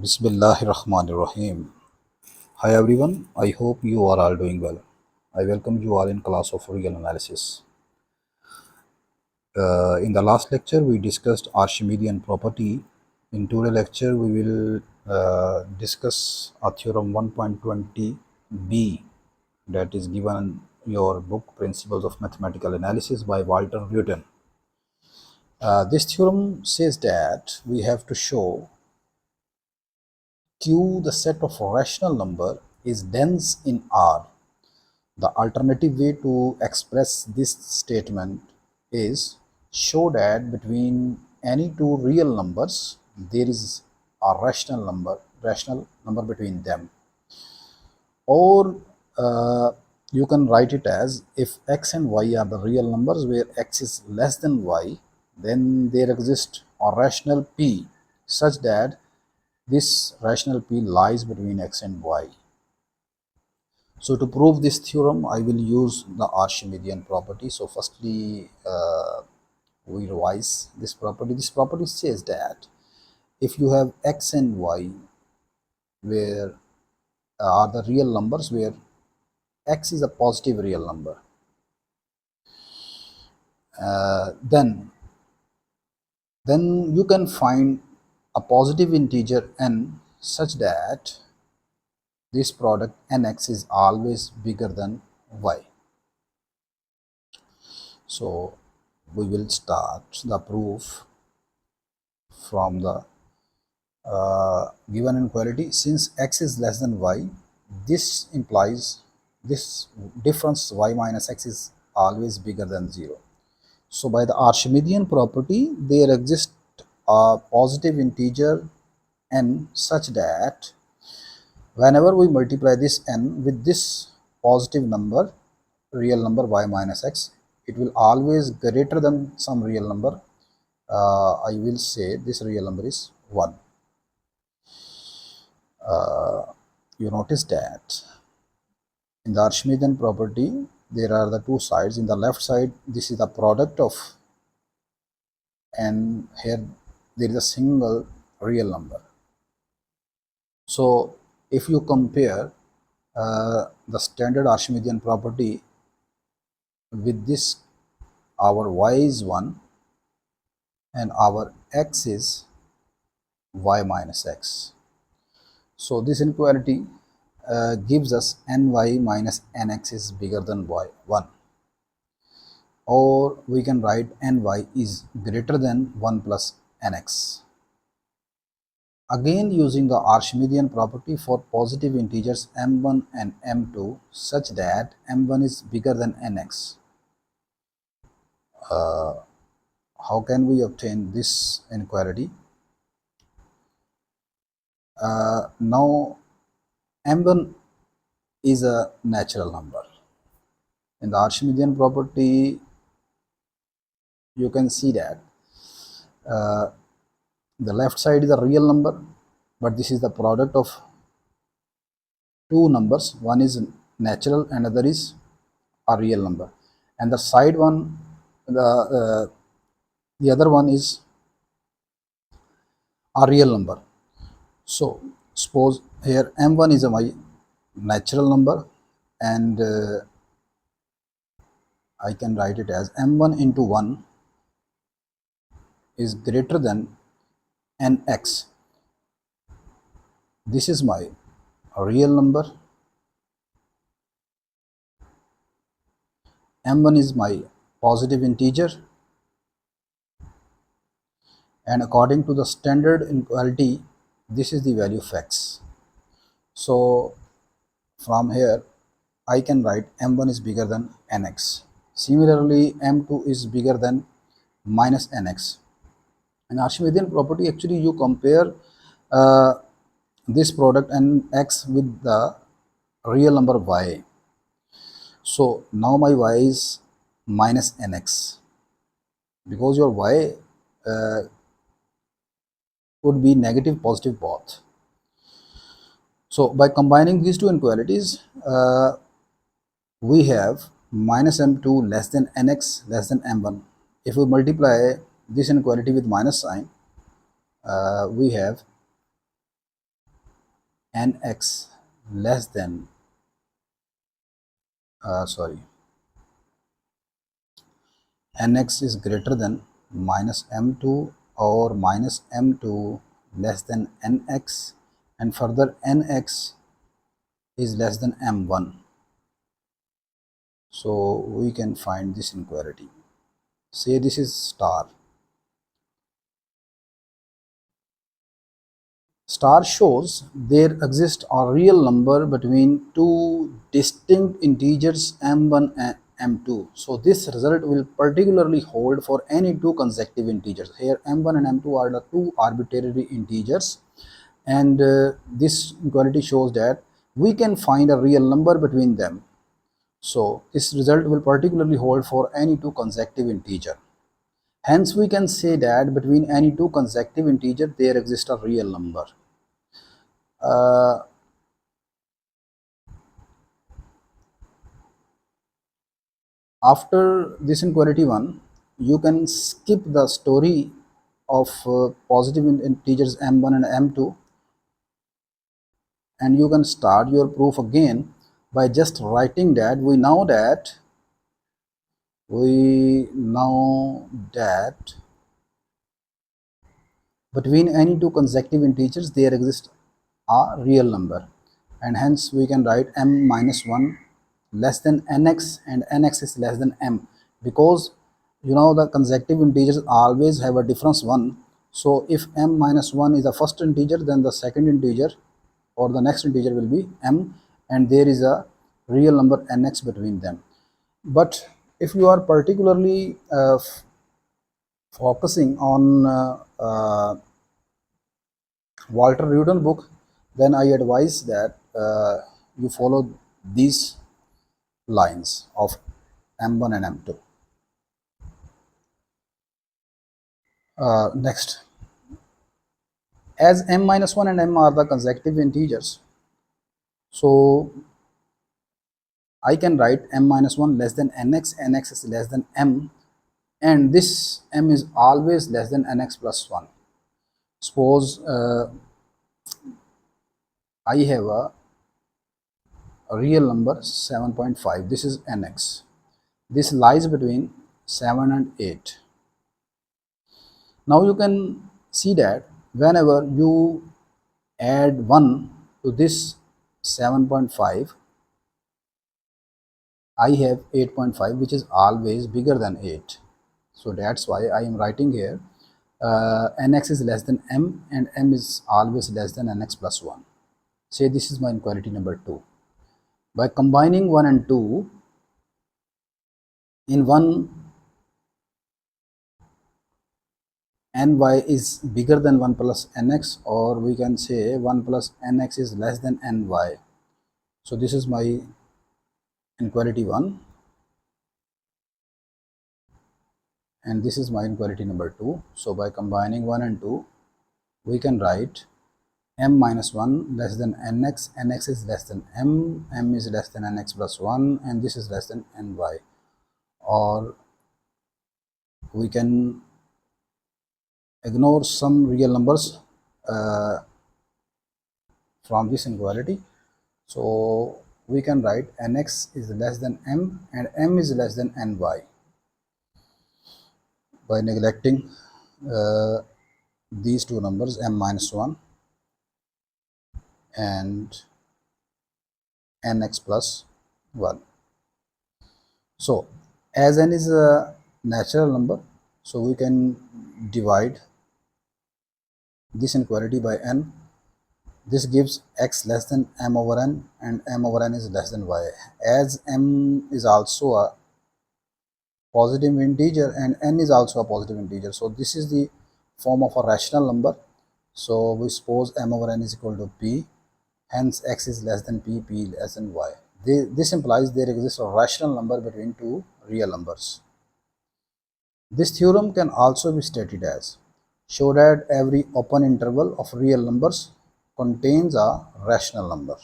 Bismillahirrahmanirrahim. Hi everyone, I hope you are all doing well. I welcome you all in class of real analysis. In the last lecture, we discussed Archimedean property. In today's lecture, we will discuss a theorem 1.20b that is given in your book Principles of Mathematical Analysis by Walter Rudin. This theorem says that we have to show Q, the set of rational number, is dense in R. The alternative way to express this statement is show that between any two real numbers there is a rational number between them. Or you can write it as if x and y are the real numbers where x is less than y, then there exists a rational p such that this rational p lies between x and y. So to prove this theorem, I will use the Archimedean property. So firstly, we revise this property. This property says that if you have x and y, where are the real numbers, where x is a positive real number, then you can find a positive integer n such that this product nx is always bigger than y. So we will start the proof from the given inequality. Since x is less than y, this implies this difference y minus x is always bigger than 0. So by the Archimedean property, there exists a positive integer n such that whenever we multiply this n with this positive number, real number y minus x, it will always greater than some real number. I will say this real number is 1. You notice that in the Archimedean property, there are the two sides. In the left side, this is the product of, and here there is a single real number. So if you compare the standard Archimedean property with this, our y is 1 and our x is y minus x. So this inequality gives us ny minus nx is bigger than y 1, or we can write ny is greater than 1 plus nx. Again, using the Archimedean property for positive integers m1 and m2 such that m1 is bigger than nx. How can we obtain this inequality? Now m1 is a natural number. In the Archimedean property, you can see that the left side is a real number, but this is the product of two numbers. One is natural, another is a real number, and the side one, the other one is a real number. So suppose here m1 is my natural number, and I can write it as m1 into 1 is greater than nx. This is my real number, m1 is my positive integer, and according to the standard inequality, this is the value of x. So from here I can write m1 is bigger than nx. Similarly, m2 is bigger than minus nx. In Archimedean property, actually you compare this product nx with the real number y. So now my y is minus nx, because your y would be negative, positive both. So by combining these two inequalities, we have minus m2 less than nx less than m1. If we multiply this inequality with minus sign, we have nx less than sorry nx is greater than minus m2 or minus m2 less than nx, and further nx is less than m1. So we can find this inequality. Say this is star. Star shows there exists a real number between two distinct integers m1 and m2. So this result will particularly hold for any two consecutive integers. Here m1 and m2 are the two arbitrary integers, and this inequality shows that we can find a real number between them. So this result will particularly hold for any two consecutive integer. Hence we can say that between any two consecutive integer there exists a real number. After this inequality 1, you can skip the story of positive integers m1 and m2, and you can start your proof again by just writing that we know that between any two consecutive integers there exists a real number, and hence we can write m minus 1 less than nx and nx is less than m, because you know the consecutive integers always have a difference 1. So if m minus 1 is the first integer, then the second integer or the next integer will be m, and there is a real number nx between them. But if you are particularly focusing on Walter Rudin book, then I advise that you follow these lines of m1 and m2. Next, as m minus 1 and m are the consecutive integers, so I can write m minus 1 less than nx, nx is less than m, and this m is always less than nx plus 1. Suppose I have a real number 7.5, this is nx. This lies between 7 and 8. Now you can see that whenever you add 1 to this 7.5, I have 8.5, which is always bigger than 8. So that's why I am writing here nx is less than m and m is always less than nx plus 1. Say this is my inequality number 2. By combining 1 and 2, in one ny is bigger than 1 plus nx, or we can say 1 plus nx is less than ny. So this is my inequality 1, and this is my inequality number 2. So by combining 1 and 2, we can write m minus 1 less than nx, nx is less than m, m is less than nx plus 1, and this is less than ny. Or we can ignore some real numbers from this inequality. So we can write nx is less than m and m is less than ny by neglecting these two numbers m minus 1 and nx plus 1. So as n is a natural number, so we can divide this inequality by n. This gives x less than m over n and m over n is less than y. As m is also a positive integer and n is also a positive integer, so this is the form of a rational number. So we suppose m over n is equal to p, hence x is less than p, p less than y. This implies there exists a rational number between two real numbers. This theorem can also be stated as: show that every open interval of real numbers contains a rational number.